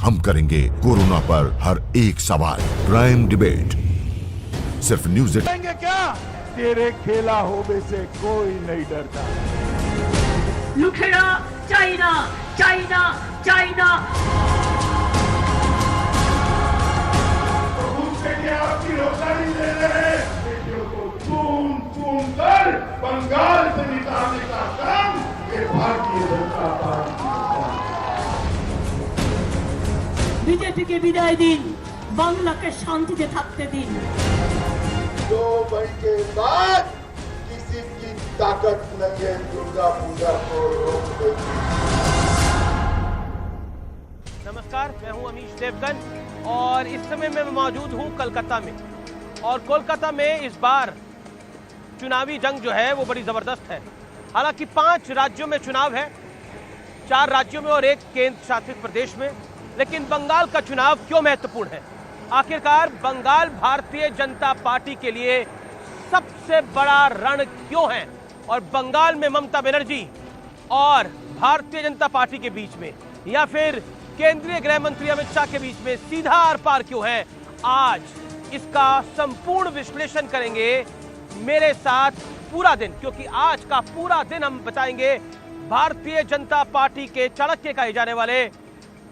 हम करेंगे कोरोना पर हर एक सवाल। प्राइम डिबेट सिर्फ न्यूज़ क्या तेरे खेला होने से कोई नहीं डरता। लुखेड़ा चाइना चाइना चाइना। आपकी रोजगारी दे रहे हैं, बेटियों को चून चून कर बंगाल से निकालने का काम ये भारतीय जनता पार्टी। बीजेपी के विदाई दिन बांग्ला के शांति से थकते दिन। 2 मई के बाद किसी की ताकत नहीं है दुर्गा पूजा को रोकने की। नमस्कार, मैं हूं अमीश देवगन और इस समय मैं मौजूद हूं कोलकाता में। और कोलकाता में इस बार चुनावी जंग जो है वो बड़ी जबरदस्त है। हालांकि 5 राज्यों में चुनाव है, 4 राज्यों में और 1 केंद्र शासित प्रदेश में। लेकिन बंगाल का चुनाव क्यों महत्वपूर्ण है? आखिरकार बंगाल भारतीय जनता पार्टी के लिए सबसे बड़ा रण क्यों है? और बंगाल में ममता बनर्जी और भारतीय जनता पार्टी के बीच में या फिर केंद्रीय गृह मंत्री अमित शाह के बीच में सीधा आर पार क्यों है? आज इसका संपूर्ण विश्लेषण करेंगे मेरे साथ पूरा दिन, क्योंकि आज का पूरा दिन हम बताएंगे भारतीय जनता पार्टी के चाणक्य कहे जाने वाले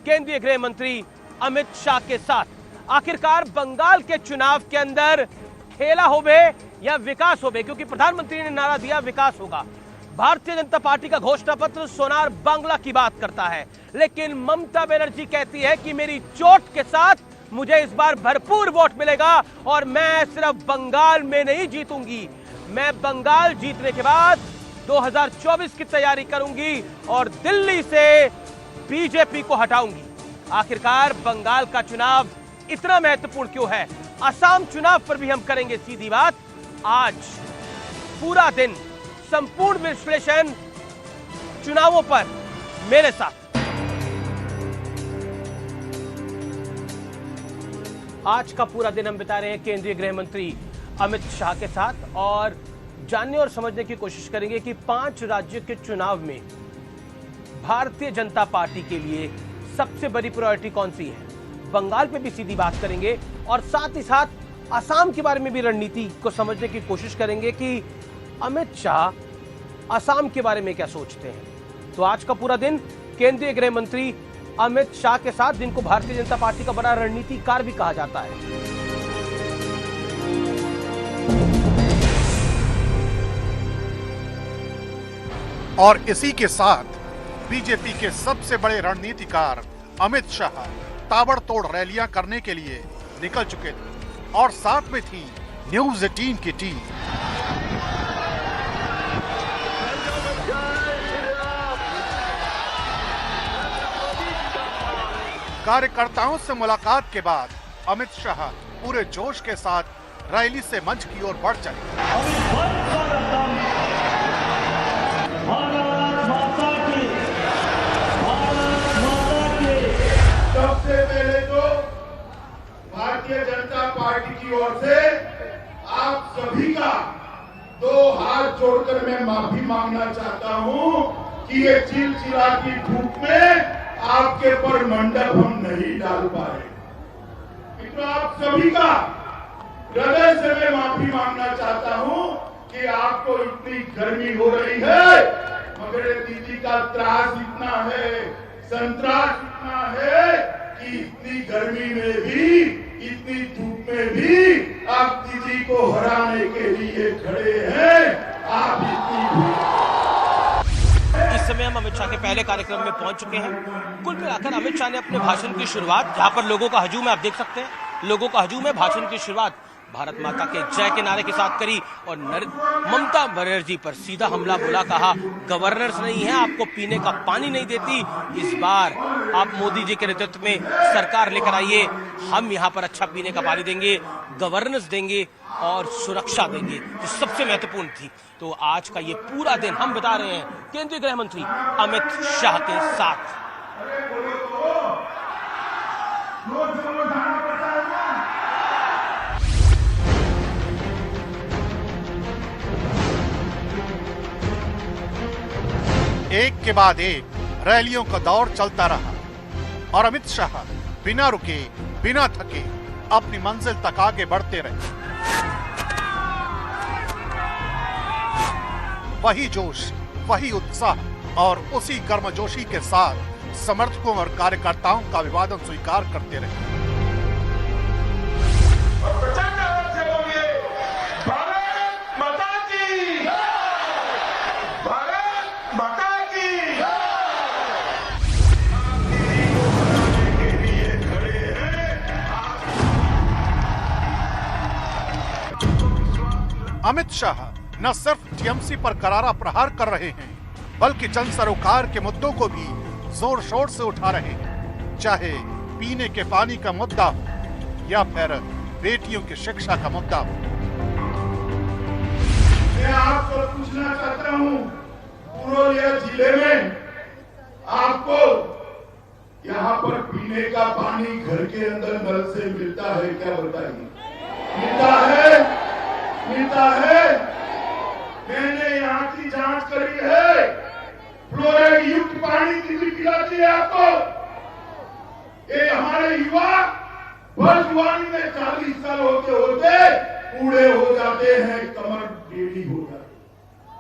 केंद्रीय गृह मंत्री अमित शाह के साथ। आखिरकार बंगाल के चुनाव के अंदर खेला होवे या विकास होवे, क्योंकि प्रधानमंत्री ने नारा दिया विकास होगा। भारतीय जनता पार्टी का घोषणा पत्र सोनार बांग्ला की बात करता है, लेकिन ममता बनर्जी कहती है कि मेरी चोट के साथ मुझे इस बार भरपूर वोट मिलेगा और मैं सिर्फ बंगाल में नहीं जीतूंगी, मैं बंगाल जीतने के बाद 2024 की तैयारी करूंगी और दिल्ली से बीजेपी को हटाऊंगी। आखिरकार बंगाल का चुनाव इतना महत्वपूर्ण क्यों है? असम चुनाव पर भी हम करेंगे सीधी बात। आज पूरा दिन संपूर्ण विश्लेषण चुनावों पर मेरे साथ। आज का पूरा दिन हम बिता रहे हैं केंद्रीय गृह मंत्री अमित शाह के साथ और जानने और समझने की कोशिश करेंगे कि 5 राज्यों के चुनाव में भारतीय जनता पार्टी के लिए सबसे बड़ी प्रायोरिटी कौन सी है। बंगाल पे भी सीधी बात करेंगे और साथ ही साथ असम के बारे में भी रणनीति को समझने की कोशिश करेंगे कि अमित शाह असम के बारे में क्या सोचते हैं। तो आज का पूरा दिन केंद्रीय गृह मंत्री अमित शाह के साथ, जिनको भारतीय जनता पार्टी का बड़ा रणनीतिकार भी कहा जाता है। और इसी के साथ बीजेपी के सबसे बड़े रणनीतिकार अमित शाह ताबड़तोड़ रैलियां करने के लिए निकल चुके थे और साथ में थी न्यूज़ 18 की टीम। कार्यकर्ताओं से मुलाकात के बाद अमित शाह पूरे जोश के साथ रैली से मंच की ओर बढ़ चले। सबसे पहले तो भारतीय जनता पार्टी की ओर से आप सभी का 2 हाथ जोड़कर मैं माफी मांगना चाहता हूं कि ये चिलचिला की धूप में आपके पर मंडप हम नहीं डाल पाए। तो आप सभी का हृदय से मैं माफी मांगना चाहता हूं कि आपको इतनी गर्मी हो रही है, मगर दीदी का त्रास इतना है, संतरास इतना है कि इतनी गर्मी में भी, इतनी धूप में भी आप दीदी को हराने के लिए खड़े हैं। आप इस समय हम अमित शाह के पहले कार्यक्रम में पहुंच चुके हैं। कुल मिलाकर अमित शाह ने अपने भाषण की शुरुआत, जहां पर लोगों का हजूम है, आप देख सकते हैं लोगों का हजूम है, भाषण की शुरुआत भारत माता के जय के नारे के साथ करी और ममता बनर्जी पर सीधा हमला बोला। कहा गवर्नर्स नहीं है, आपको पीने का पानी नहीं देती, इस बार आप मोदी जी के नेतृत्व में सरकार लेकर आइए, हम यहाँ पर अच्छा पीने का पानी देंगे, गवर्नेंस देंगे और सुरक्षा देंगे, जो सबसे महत्वपूर्ण थी। तो आज का ये पूरा दिन हम बता रहे हैं केंद्रीय गृह मंत्री अमित शाह के साथ। एक के बाद एक रैलियों का दौर चलता रहा और अमित शाह बिना रुके, बिना थके अपनी मंजिल तक आगे बढ़ते रहे। वही जोश, वही उत्साह और उसी गर्मजोशी के साथ समर्थकों और कार्यकर्ताओं का अभिवादन स्वीकार करते रहे। अमित शाह न सिर्फ टीएमसी पर करारा प्रहार कर रहे हैं, बल्कि जन सरोकार के मुद्दों को भी जोर शोर से उठा रहे हैं, चाहे पीने के पानी का मुद्दा हो या फिर बेटियों की शिक्षा का मुद्दा हो। मैं आपको पूछना चाहता हूं, पुरुलिया जिले में आपको यहाँ पर पीने का पानी घर के अंदर नल से मिलता है क्या? बताइए। मिलता है? मिलता है? मैंने यहाँ की जांच करी है, फ्लोराइड युक्त पानी किसी पिलाती है आपको? ये हमारे युवा जवानी में 40 साल होते होते बूढ़े हो जाते हैं, कमर टेढ़ी हो जाती,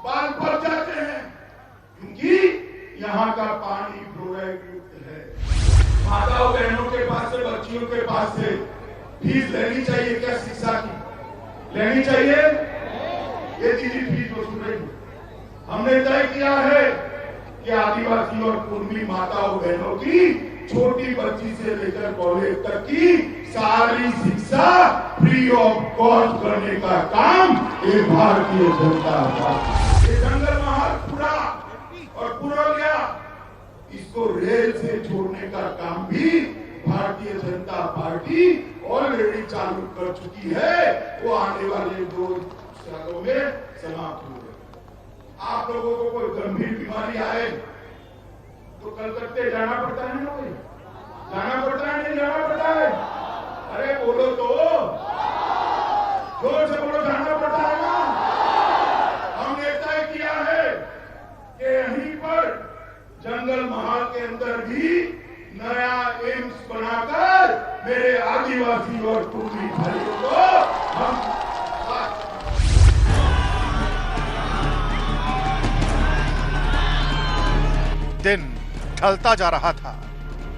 बाल पक जाते हैं, क्योंकि यहाँ का पानी फ्लोराइड युक्त है। माताओं बहनों के पास से, बच्चियों के पास से फीस लेनी चाहिए क्या? शिक्षा की लेनी चाहिए? ये चीज फीस वसूल रही है। हमने तय किया है कि आदिवासी और कुर्मी माताओं बहनों की छोटी बच्ची से लेकर कॉलेज तक की सारी शिक्षा फ्री ऑफ कॉस्ट करने का काम ये भारतीय जनता पार्टी, ये जंगल महल पूरा और पुरुलिया, इसको रेल से जोड़ने का काम भी भारतीय जनता पार्टी ऑलरेडी चालू कर चुकी है। वो आने वाले 2 सालों में समाप्त हो गए। आप लोगों को कोई गंभीर बीमारी आए तो कलकत्ते जाना पड़ता है ना? कोई जाना पड़ता है, नहीं जाना पड़ता है? अरे बोलो तो, जोर से बोलो, जाना पड़ता है ना? हमने तय किया है कि यहीं पर जंगल महल के अंदर भी नया एम्स बनाकर मेरे आदिवासी और कुर्मी भाइयों को हम दिन ढलता जा रहा था,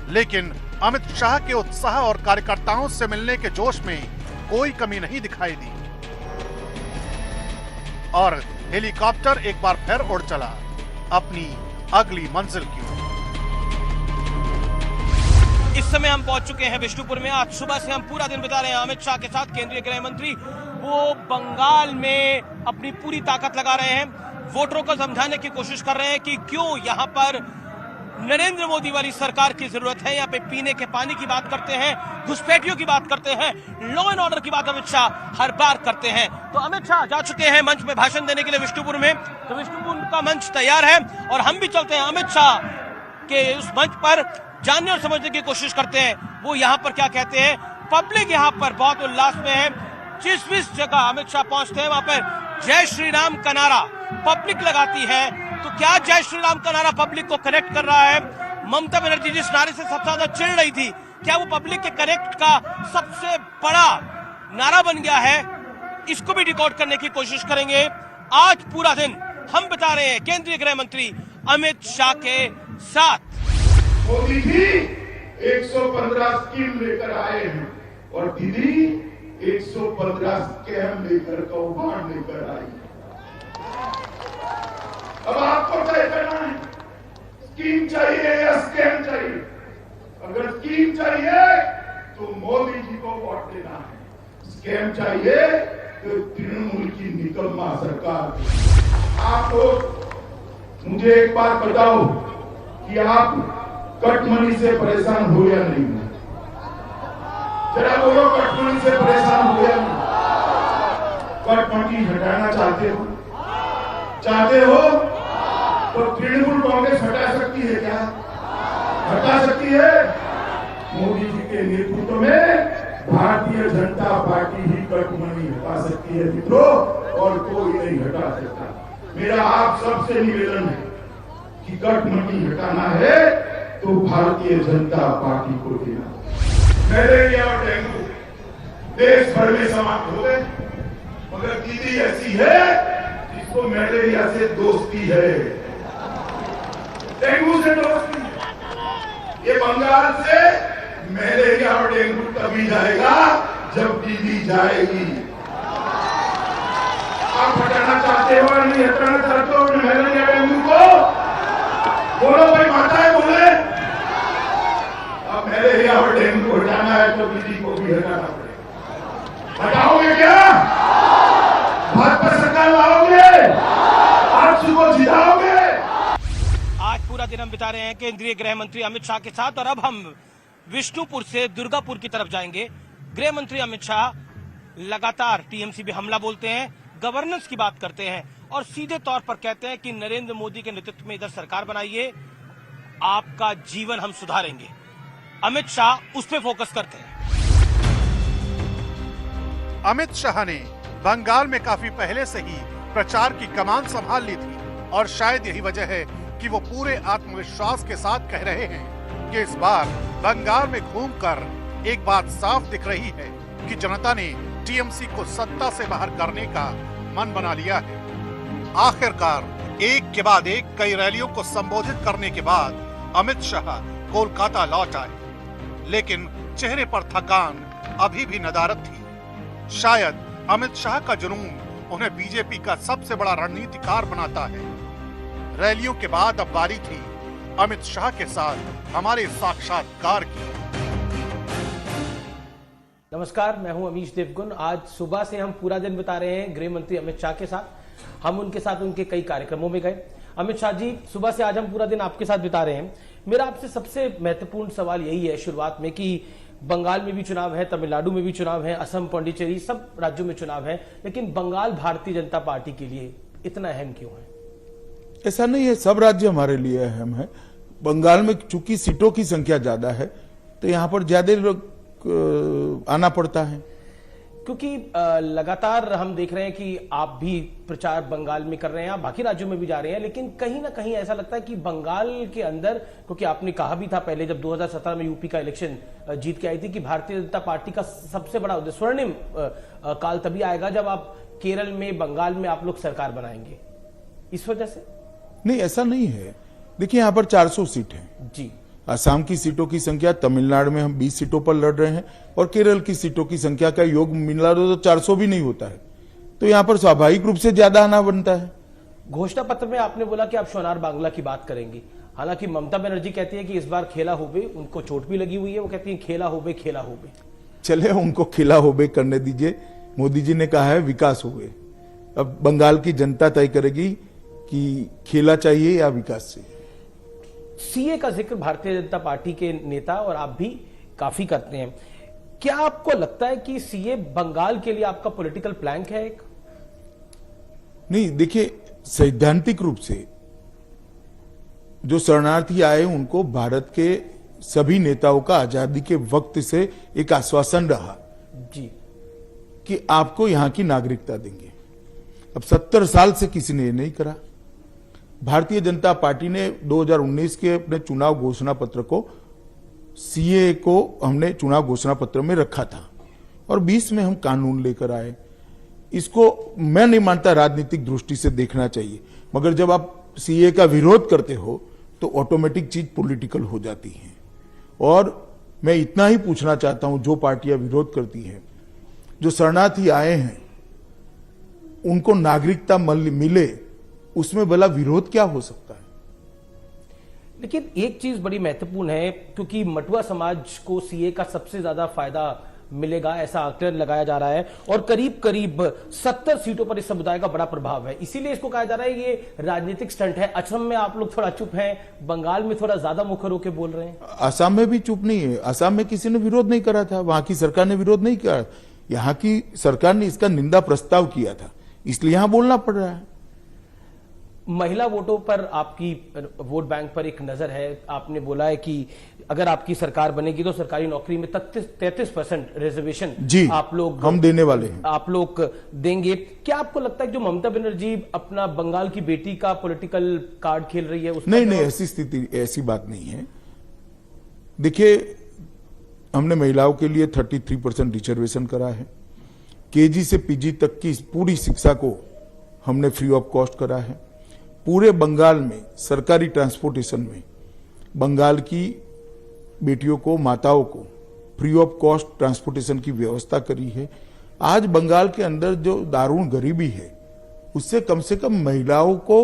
लेकिन अमित शाह के उत्साह और कार्यकर्ताओं से मिलने के जोश में कोई कमी नहीं दिखाई दी और हेलीकॉप्टर एक बार फिर उड़ चला अपनी अगली मंजिल की ओर। इस समय हम पहुंच चुके हैं विष्णुपुर में। आज सुबह से हम पूरा दिन बिता रहे हैं अमित शाह के साथ। केंद्रीय गृह मंत्री वो बंगाल में अपनी पूरी ताकत लगा रहे हैं, वोटरों को समझाने की कोशिश कर रहे हैं कि क्यों यहाँ पर नरेंद्र मोदी वाली सरकार की जरूरत है। यहाँ पे पीने के पानी की बात करते हैं, घुसपैठियों की बात करते हैं, लॉ एंड ऑर्डर की बात अमित शाह हर बार करते हैं। तो अमित शाह जा चुके हैं मंच पे भाषण देने के लिए विष्णुपुर में। तो विष्णुपुर का मंच तैयार है और हम भी चलते हैं अमित शाह के उस मंच पर, जानने और समझने की कोशिश करते हैं वो यहाँ पर क्या कहते हैं। पब्लिक यहाँ पर बहुत उल्लास में है। जिस जगह अमित शाह पहुंचते हैं वहां पर जय श्री राम का नारा पब्लिक लगाती है। तो क्या जय श्री राम का नारा पब्लिक को कनेक्ट कर रहा है? ममता बनर्जी जिस नारे से सबसे ज्यादा चिढ़ रही थी, क्या वो पब्लिक के कनेक्ट का सबसे बड़ा नारा बन गया है? इसको भी डिकोड करने की कोशिश करेंगे। आज पूरा दिन हम बिता रहे हैं केंद्रीय गृह मंत्री अमित शाह के साथ। मोदी जी 115 स्कीम लेकर आए हैं और दीदी 115 स्कैम लेकर कौभांड लेकर आई। अब आपको तय करना है, स्कीम चाहिए या स्कैम चाहिए। अगर स्कीम चाहिए तो मोदी जी को वोट देना है, स्कैम चाहिए तो तृणमूल की निकम्मा सरकार। आप लोग मुझे एक बात बताओ कि आप कटमनी से परेशान हो या नहीं? जरा बोलो, कटमनी से परेशान हो या नहीं? कटमनी हटाना चाहते हो? चाहते हो तो तृणमूल कांग्रेस हटा सकती है क्या? हटा सकती है। मोदी जी के नेतृत्व में भारतीय जनता पार्टी ही कटमनी हटा सकती है मित्रों, और कोई नहीं हटा सकता। मेरा आप सबसे निवेदन है कि कटमनी हटाना है तो भारतीय जनता पार्टी को देना। मलेरिया और डेंगू देश भर में समाप्त हो गए, मगर दीदी ऐसी है जिसको मलेरिया से दोस्ती है, डेंगू से दोस्ती। ये बंगाल से मलेरिया और डेंगू तभी जाएगा जब दीदी जाएगी। आप हटाना चाहते हो या नहीं हटाना चाहते हो मलेरिया डेंगू को? बोलो भाई, माताएं बोले। अब मलेरिया और डेंगू हटाना है तो दीदी को भी हटाना पड़ेगा। हटाओगे क्या? भाजपा सरकार लाओगे? आप सुबह जिताओगे? आज पूरा दिन हम बिता रहे हैं केंद्रीय गृह मंत्री अमित शाह के साथ और अब हम विष्णुपुर से दुर्गापुर की तरफ जाएंगे। गृह मंत्री अमित शाह लगातार टीएमसी पे हमला बोलते हैं, गवर्नेंस की बात करते हैं और सीधे तौर पर कहते हैं कि नरेंद्र मोदी के नेतृत्व में इधर सरकार बनाइए, आपका जीवन हम सुधारेंगे। अमित शाह उस पर फोकस करते हैं। अमित शाह ने बंगाल में काफी पहले से ही प्रचार की कमान संभाल ली थी और शायद यही वजह है कि वो पूरे आत्मविश्वास के साथ कह रहे हैं कि इस बार बंगाल में घूमकर एक बात साफ दिख रही है कि जनता ने टीएमसी को सत्ता से बाहर करने का मन बना लिया है। आखिरकार एक के बाद एक कई रैलियों को संबोधित करने के बाद अमित शाह कोलकाता लौट आए, लेकिन चेहरे पर थकान अभी भी नदारद थी। शायद अमित शाह का जुनून उन्हें बीजेपी का सबसे बड़ा रणनीतिकार बनाता है। रैलियों के बाद अब बारी थी अमित शाह के साथ हमारे साक्षात्कार की। नमस्कार, मैं हूं अमीश देवगुन। आज सुबह से हम पूरा दिन बिता रहे हैं गृह मंत्री अमित शाह के साथ। हम उनके साथ उनके कई कार्यक्रमों में गए। अमित शाह जी, सुबह से आज हम पूरा दिन आपके साथ बिता रहे हैं। मेरा आपसे सबसे महत्वपूर्ण सवाल यही है शुरुआत में कि बंगाल में भी चुनाव है, तमिलनाडु में भी चुनाव है, असम, पांडिचेरी, सब राज्यों में चुनाव है, लेकिन बंगाल भारतीय जनता पार्टी के लिए इतना अहम क्यों है? ऐसा नहीं है, सब राज्य हमारे लिए अहम है। बंगाल में चूंकि सीटों की संख्या ज्यादा है तो यहाँ पर ज्यादा लोग आना पड़ता है, क्योंकि लगातार हम देख रहे हैं कि आप भी प्रचार बंगाल में कर रहे हैं, आप बाकी राज्यों में भी जा रहे हैं, लेकिन कहीं ना कहीं ऐसा लगता है कि बंगाल के अंदर, क्योंकि आपने कहा भी था पहले जब 2017 में यूपी का इलेक्शन जीत के आई थी कि भारतीय जनता पार्टी का सबसे बड़ा उद्देश्य स्वर्णिम काल तभी आएगा जब आप केरल में, बंगाल में आप लोग सरकार बनाएंगे। इस वजह से नहीं, ऐसा नहीं है। देखिए, यहाँ पर 400 सीट है जी। असम की सीटों की संख्या, तमिलनाडु में हम 20 सीटों पर लड़ रहे हैं और केरल की सीटों की संख्या का योग मिला दो तो 400 भी नहीं होता है, तो यहाँ पर स्वाभाविक रूप से ज्यादा आना बनता है। घोषणा पत्र में आपने बोला कि आप सोनार बांग्ला की बात करेंगी, हालांकि ममता बनर्जी कहती है कि इस बार खेला होबे, उनको चोट भी लगी हुई है, वो कहती है खेला होबे, खेला होबे। चले, उनको खेला होबे करने दीजिए। मोदी जी ने कहा है विकास होबे, अब बंगाल की जनता तय करेगी कि खेला चाहिए या विकास चाहिए। सीए का जिक्र भारतीय जनता पार्टी के नेता और आप भी काफी करते हैं। क्या आपको लगता है कि सीए बंगाल के लिए आपका पॉलिटिकल प्लैंक है एक? नहीं, देखिए, सैद्धांतिक रूप से जो शरणार्थी आए उनको भारत के सभी नेताओं का आजादी के वक्त से एक आश्वासन रहा जी कि आपको यहां की नागरिकता देंगे। अब 70 साल से किसी ने ये नहीं करा। भारतीय जनता पार्टी ने 2019 के अपने चुनाव घोषणा पत्र को, सीए को हमने चुनाव घोषणा पत्र में रखा था और 20 में हम कानून लेकर आए। इसको मैं नहीं मानता राजनीतिक दृष्टि से देखना चाहिए, मगर जब आप सीए का विरोध करते हो तो ऑटोमेटिक चीज पॉलिटिकल हो जाती है। और मैं इतना ही पूछना चाहता हूं, जो पार्टियां विरोध करती हैं, जो शरणार्थी आए हैं उनको नागरिकता मिले, उसमें भला विरोध क्या हो सकता है? लेकिन एक चीज बड़ी महत्वपूर्ण है, क्योंकि मटुआ समाज को सीए का सबसे ज्यादा फायदा मिलेगा ऐसा आकलन लगाया जा रहा है और करीब करीब 70 सीटों पर इस समुदाय का बड़ा प्रभाव है, इसीलिए इसको कहा जा रहा है ये राजनीतिक स्टंट है। असम में आप लोग थोड़ा चुप हैं, बंगाल में थोड़ा ज्यादा मुखर होकर बोल रहे हैं। असम में भी चुप नहीं है। असम में किसी ने विरोध नहीं करा था, वहां की सरकार ने विरोध नहीं किया, यहाँ की सरकार ने इसका निंदा प्रस्ताव किया था, इसलिए यहां बोलना पड़ रहा है। महिला वोटों पर आपकी वोट बैंक पर एक नजर है। आपने बोला है कि अगर आपकी सरकार बनेगी तो सरकारी नौकरी में 33% रिजर्वेशन जी आप लोग, हम देने वाले हैं, आप लोग देंगे। क्या आपको लगता है कि जो ममता बनर्जी अपना बंगाल की बेटी का पॉलिटिकल कार्ड खेल रही है? नहीं, ऐसी स्थिति, ऐसी बात नहीं है। देखिए, हमने महिलाओं के लिए 33% रिजर्वेशन करा है। केजी से पीजी तक की पूरी शिक्षा को हमने फ्री ऑफ कॉस्ट करा है। पूरे बंगाल में सरकारी ट्रांसपोर्टेशन में बंगाल की बेटियों को, माताओं को फ्री ऑफ कॉस्ट ट्रांसपोर्टेशन की व्यवस्था करी है। आज बंगाल के अंदर जो दारुण गरीबी है उससे कम से कम महिलाओं को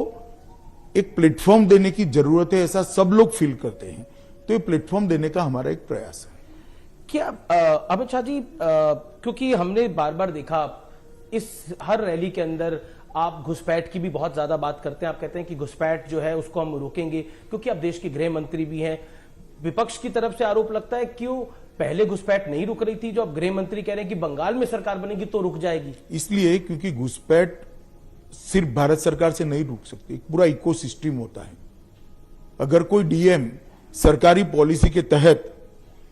एक प्लेटफॉर्म देने की जरूरत है, ऐसा सब लोग फील करते हैं। तो ये प्लेटफॉर्म देने का हमारा एक प्रयास है। क्या अमित शाह जी, क्योंकि हमने बार बार देखा इस हर रैली के अंदर आप घुसपैठ की भी बहुत ज्यादा बात करते हैं। आप कहते हैं कि घुसपैठ जो है उसको हम रोकेंगे, क्योंकि आप देश के गृह मंत्री भी हैं। विपक्ष की तरफ से आरोप लगता है क्यों पहले घुसपैठ नहीं रुक रही थी, जो अब गृह मंत्री कह रहे हैं कि बंगाल में सरकार बनेगी तो रुक जाएगी। इसलिए क्योंकि घुसपैठ सिर्फ भारत सरकार से नहीं रुक सकती, एक पूरा इकोसिस्टम होता है। अगर कोई डीएम सरकारी पॉलिसी के तहत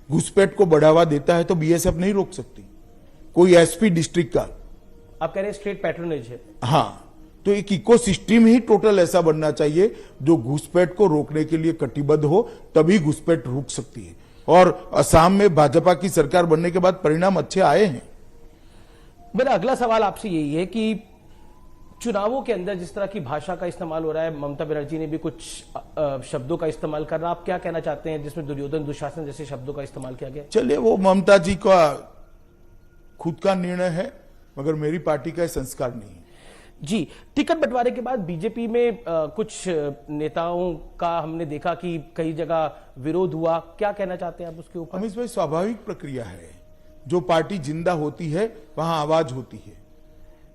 घुसपैठ को बढ़ावा देता है तो बीएसएफ नहीं रोक सकती। कोई एसपी डिस्ट्रिक्ट का, आप कह रहे हैं स्टेट पैट्रोनेज है। हाँ, तो एक इकोसिस्टम ही टोटल ऐसा बनना चाहिए जो घुसपैठ को रोकने के लिए कटिबद्ध हो, तभी घुसपैठ रुक सकती है। और असम में भाजपा की सरकार बनने के बाद परिणाम अच्छे आए हैं। मेरा अगला सवाल आपसे यही है कि चुनावों के अंदर जिस तरह की भाषा का इस्तेमाल हो रहा है, ममता बनर्जी ने भी कुछ शब्दों का इस्तेमाल कर रहा, आप क्या कहना चाहते हैं जिसमें दुर्योधन दुशासन जैसे शब्दों का इस्तेमाल किया गया? चलिए, वो ममता जी का खुद का निर्णय है, मगर मेरी पार्टी का संस्कार नहीं है। जी, टिकट बंटवारे के बाद बीजेपी में कुछ नेताओं का हमने देखा कि कई जगह विरोध हुआ, क्या कहना चाहते हैं आप उसके ऊपर? अमित भाई, स्वाभाविक प्रक्रिया है। जो पार्टी जिंदा होती है वहां आवाज होती है।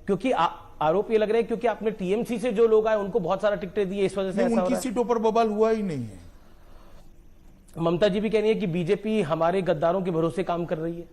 क्योंकि आरोप ये लग रहा है क्योंकि आपने टीएमसी से जो लोग आए उनको बहुत सारा टिकटें दिए, इस वजह से ऐसा हो रहा है। उनकी सीटों पर बवाल हुआ ही नहीं है। ममता जी भी कह रही है कि बीजेपी हमारे गद्दारों के भरोसे काम कर रही है।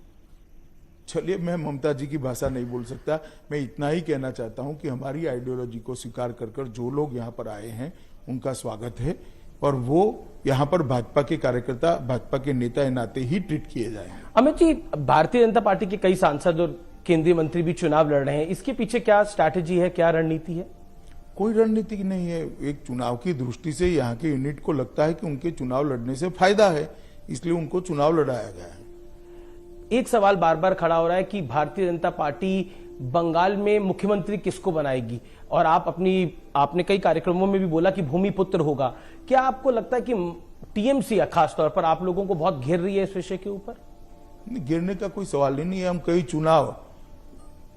चलिए, मैं ममता जी की भाषा नहीं बोल सकता। मैं इतना ही कहना चाहता हूं कि हमारी आइडियोलॉजी को स्वीकार कर जो लोग यहां पर आए हैं उनका स्वागत है, और वो यहां पर भाजपा के कार्यकर्ता, भाजपा के नेता नाते ही ट्रीट किए जाए। अमित जी, भारतीय जनता पार्टी के कई सांसद और केंद्रीय मंत्री भी चुनाव लड़ रहे हैं, इसके पीछे क्या स्ट्रैटेजी है, क्या रणनीति है? कोई रणनीति नहीं है। एक चुनाव की दृष्टि से यहाँ के यूनिट को लगता है कि उनके चुनाव लड़ने से फायदा है, इसलिए उनको चुनाव लड़ाया गया है। एक सवाल बार बार खड़ा हो रहा है कि भारतीय जनता पार्टी बंगाल में मुख्यमंत्री किसको बनाएगी, और आपने कई कार्यक्रमों में भी बोला कि भूमिपुत्र होगा। क्या आपको लगता है कि टीएमसी खासतौर पर आप लोगों को बहुत घेर रही है इस विषय के ऊपर? गिरने का कोई सवाल ही नहीं है। हम कई चुनाव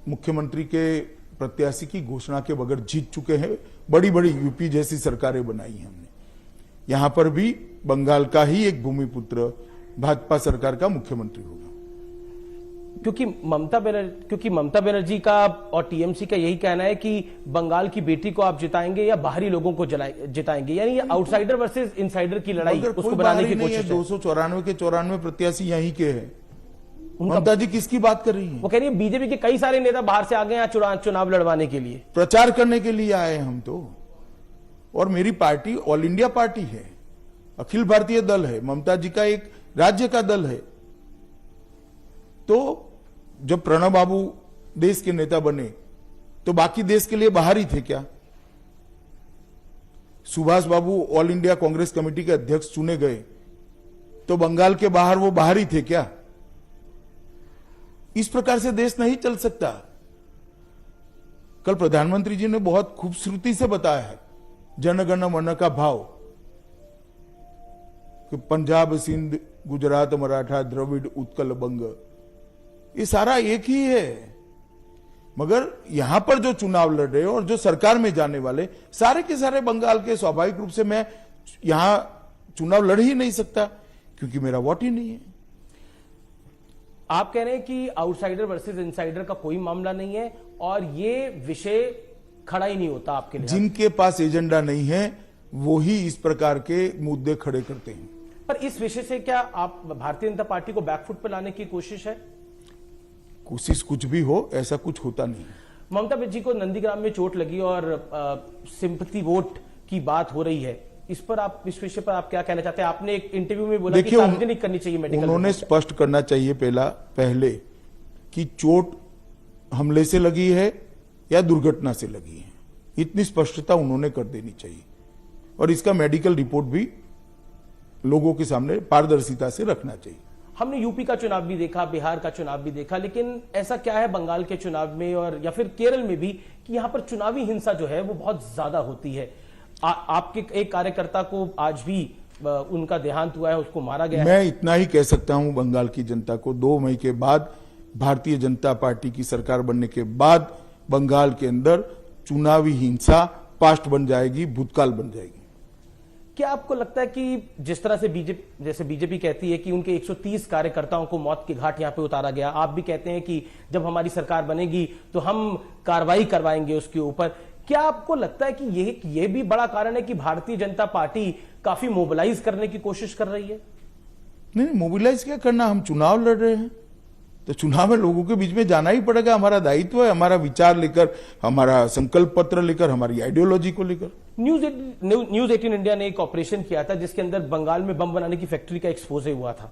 मुख्यमंत्री के प्रत्याशी की घोषणा के बगैर जीत चुके हैं। बड़ी बड़ी यूपी जैसी सरकारें बनाई हैं हमने। यहां पर भी बंगाल का ही एक भूमिपुत्र भाजपा सरकार का मुख्यमंत्री होगा। क्योंकि ममता बनर्जी का और टीएमसी का यही कहना है कि बंगाल की बेटी को आप जिताएंगे या बाहरी लोगों को जिताएंगे, यानी ये आउटसाइडर वर्सेस इनसाइडर की लड़ाई उसको बनाने की कोशिश है। 294 के 94 प्रत्याशी यहीं के हैं। ममता जी किसकी बात कर रही हैं? वो कह रही है बीजेपी के कई सारे नेता बाहर से आ गए हैं चुनाव लड़वाने के लिए, प्रचार करने के लिए आए हम तो। और मेरी पार्टी ऑल इंडिया पार्टी है, अखिल भारतीय दल है, ममता जी का एक राज्य का दल है। तो जब प्रणब बाबू देश के नेता बने तो बाकी देश के लिए बाहर ही थे क्या? सुभाष बाबू ऑल इंडिया कांग्रेस कमेटी के अध्यक्ष चुने गए तो बंगाल के बाहर वो बाहर ही थे क्या? इस प्रकार से देश नहीं चल सकता। कल प्रधानमंत्री जी ने बहुत खूबसूरती से बताया है जनगण मन का भाव, कि पंजाब, सिंध, गुजरात, मराठा, द्रविड़, उत्कल, बंग, ये सारा एक ही है। मगर यहां पर जो चुनाव लड़ रहे और जो सरकार में जाने वाले सारे के सारे बंगाल के, स्वाभाविक रूप से मैं यहां चुनाव लड़ ही नहीं सकता क्योंकि मेरा वोट ही नहीं है। आप कह रहे हैं कि आउटसाइडर वर्सेस इनसाइडर का कोई मामला नहीं है और ये विषय खड़ा ही नहीं होता आपके लिए। जिनके पास एजेंडा नहीं है वो ही इस प्रकार के मुद्दे खड़े करते हैं। पर इस विषय से क्या आप भारतीय जनता पार्टी को बैकफुट पर लाने की कोशिश है? कोशिश कुछ भी हो, ऐसा कुछ होता नहीं। ममता बनर्जी को नंदीग्राम में चोट लगी और सिंपैथी वोट की बात हो रही है, इस विषय पर आप क्या कहना चाहते हैं? आपने एक इंटरव्यू में बोला कि सार्वजनिक करनी चाहिए मेडिकल। उन्होंने स्पष्ट करना चाहिए पहले कि चोट हमले से लगी है या दुर्घटना से लगी है। इतनी स्पष्टता उन्होंने कर देनी चाहिए और इसका मेडिकल रिपोर्ट भी लोगों के सामने पारदर्शिता से रखना चाहिए। हमने यूपी का चुनाव भी देखा, बिहार का चुनाव भी देखा, लेकिन ऐसा क्या है बंगाल के चुनाव में और या फिर केरल में भी कि यहां पर चुनावी हिंसा जो है वो बहुत ज्यादा होती है। आपके एक कार्यकर्ता को आज भी उनका देहांत हुआ है, उसको मारा गया है। मैं इतना ही कह सकता हूं बंगाल की जनता को, 2 मई के बाद भारतीय जनता पार्टी की सरकार बनने के बाद बंगाल के अंदर चुनावी हिंसा पास्ट बन जाएगी, भूतकाल बन जाएगी। क्या आपको लगता है कि जिस तरह से बीजेपी कहती है कि उनके 130 कार्यकर्ताओं को मौत के घाट यहां पे उतारा गया, आप भी कहते हैं कि जब हमारी सरकार बनेगी तो हम कार्रवाई करवाएंगे उसके ऊपर, क्या आपको लगता है कि ये भी बड़ा कारण है कि भारतीय जनता पार्टी काफी मोबिलाइज करने की कोशिश कर रही है? नहीं, मोबिलाइज क्या करना, हम चुनाव लड़ रहे हैं तो चुनाव में लोगों के बीच में जाना ही पड़ेगा, हमारा दायित्व है, हमारा विचार लेकर, हमारा संकल्प पत्र लेकर, हमारी आइडियोलॉजी को लेकर। न्यूज 18 इंडिया ने एक ऑपरेशन किया था जिसके अंदर बंगाल में बम बनाने की फैक्ट्री का एक्सपोज हुआ था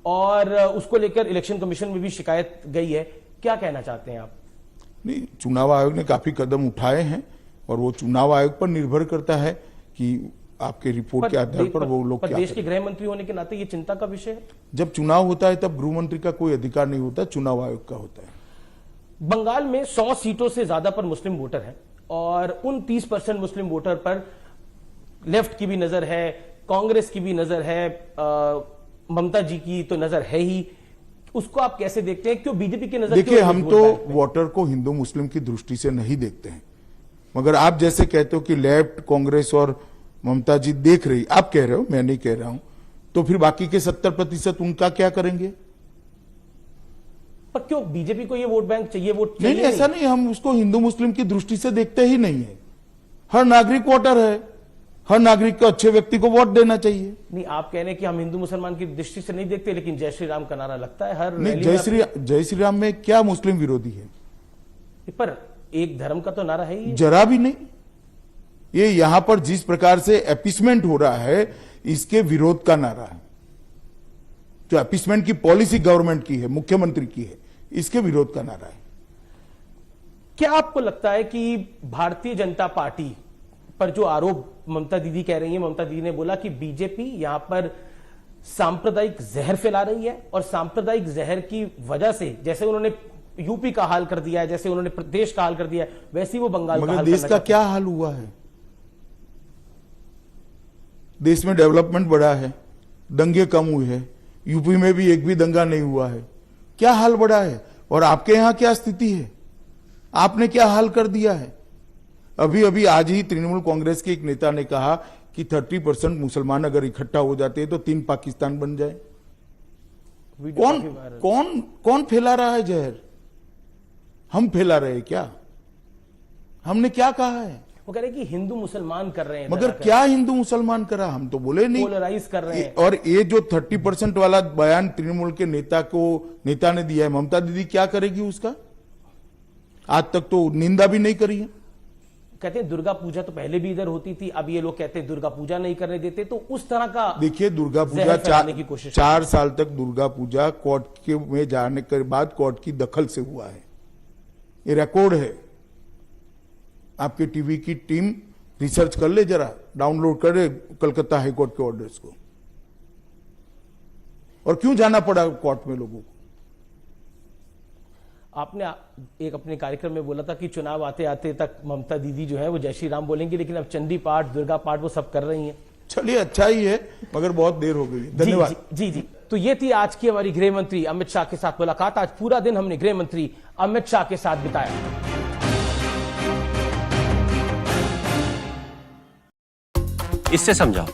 और उसको लेकर इलेक्शन कमीशन में भी शिकायत गई है, क्या कहना चाहते हैं आप? नहीं, चुनाव आयोग ने काफी कदम उठाए हैं और वो चुनाव आयोग पर निर्भर करता है कि आपके रिपोर्ट के आधार पर वो लोग क्या देश के गृह मंत्री होने के नाते ये चिंता का विषय है। जब चुनाव होता है तब गृह मंत्री का कोई अधिकार नहीं होता, चुनाव आयोग का होता है। बंगाल में 100 सीटों से ज्यादा पर मुस्लिम वोटर हैं और उन 30% मुस्लिम वोटर पर लेफ्ट की भी नजर है, कांग्रेस की भी नजर है, ममता जी की तो नजर है ही, उसको आप कैसे देखते हैं? क्यों बीजेपी की नजर? देखिए, हम तो वोटर को हिंदू मुस्लिम की दृष्टि से नहीं देखते हैं, मगर आप जैसे कहते हो कि लेफ्ट, कांग्रेस और ममता जी देख रही, आप कह रहे हो, मैं नहीं कह रहा हूं, तो फिर बाकी के 70% उनका क्या करेंगे? पर क्यों बीजेपी को ये वोट बैंक चाहिए? वोट नहीं, ऐसा नहीं, हम उसको हिंदू मुस्लिम की दृष्टि से देखते ही नहीं है। हर नागरिक वोटर है, हर नागरिक को अच्छे व्यक्ति को वोट देना चाहिए। नहीं, आप कह रहे हैं कि हम हिंदू मुसलमान की दृष्टि से नहीं देखते, लेकिन जय श्री राम का नारा लगता है हर नहीं। जय श्री राम में क्या मुस्लिम विरोधी है? पर एक धर्म का तो नारा है ही, जरा भी नहीं। ये यहां पर जिस प्रकार से एपिसमेंट हो रहा है, इसके विरोध का नारा है। जो एपिसमेंट की पॉलिसी गवर्नमेंट की है, मुख्यमंत्री की है, इसके विरोध का नारा है। क्या आपको लगता है कि भारतीय जनता पार्टी पर जो आरोप ममता दीदी कह रही है, ममता दीदी ने बोला कि बीजेपी यहां पर सांप्रदायिक जहर फैला रही है और सांप्रदायिक जहर की वजह से, जैसे उन्होंने यूपी का हाल कर दिया है, जैसे उन्होंने प्रदेश का हाल कर दिया है, वैसे ही वो बंगाल का हाल देश का क्या हाल हुआ है? देश में डेवलपमेंट बढ़ा है, दंगे कम हुए हैं, यूपी में भी एक भी दंगा नहीं हुआ है, क्या हाल बढ़ा है? और आपके यहां क्या स्थिति है? आपने क्या हाल कर दिया है? अभी अभी आज ही तृणमूल कांग्रेस के एक नेता ने कहा कि 30% मुसलमान अगर इकट्ठा हो जाते हैं तो 3 पाकिस्तान बन जाए। कौन फैला रहा है जहर? हम फैला रहे हैं क्या? हमने क्या कहा है? वो कह रहे हैं कि हिंदू मुसलमान कर रहे हैं, मगर क्या हिंदू मुसलमान करा? हम तो बोले नहीं, पोलराइज कर रहे हैं। और ये जो 30% वाला बयान तृणमूल के नेता ने दिया है, ममता दीदी क्या करेगी उसका? आज तक तो निंदा भी नहीं करी है। कहते हैं दुर्गा पूजा तो पहले भी इधर होती थी, अब ये लोग कहते हैं दुर्गा पूजा नहीं करने देते, तो उस तरह का देखिए, दुर्गा पूजा 4 साल तक दुर्गा पूजा कोर्ट के में जाने के बाद कोर्ट की दखल से हुआ है, ये रिकॉर्ड है। आपके टीवी की टीम रिसर्च कर ले, जरा डाउनलोड करे कलकत्ता हाईकोर्ट के ऑर्डर्स को। और क्यों जाना पड़ा कोर्ट में लोगों को? आपने एक अपने कार्यक्रम में बोला था कि चुनाव आते आते तक ममता दीदी जो है वो जय श्री राम बोलेंगी, लेकिन अब चंडी पाठ, दुर्गा पाठ वो सब कर रही हैं। चलिए, अच्छा ही है, मगर बहुत देर हो गई। धन्यवाद। जी। तो ये थी आज की हमारी गृह मंत्री अमित शाह के साथ मुलाकात। आज पूरा दिन हमने गृह मंत्री अमित शाह के साथ बिताया। इससे समझाओ